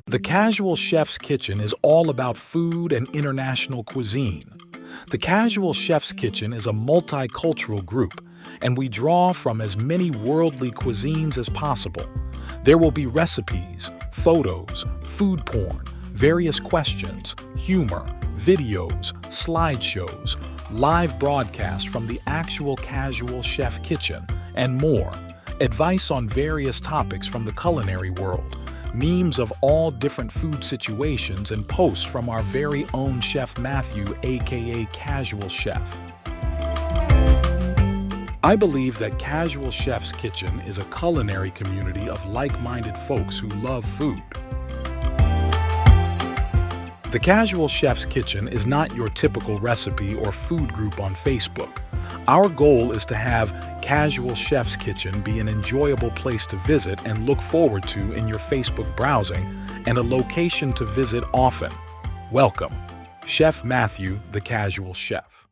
The Casual Chef's Kitchen is all about food and international cuisine. The Casual Chef's Kitchen is a multicultural group, and we draw from as many worldly cuisines as possible. There will be recipes, photos, food porn, various questions, humor, videos, slideshows, live broadcasts from the actual Casual Chef Kitchen, and more. Advice on various topics from the culinary world, memes of all different food situations, and posts from our very own Chef Matthew, aka Casual Chef. I believe that Casual Chef's Kitchen is a culinary community of like-minded folks who love food. The Casual Chef's Kitchen is not your typical recipe or food group on Facebook. Our goal is to have Casual Chef's Kitchen be an enjoyable place to visit and look forward to in your Facebook browsing, and a location to visit often. Welcome, Chef Matthew, the Casual Chef.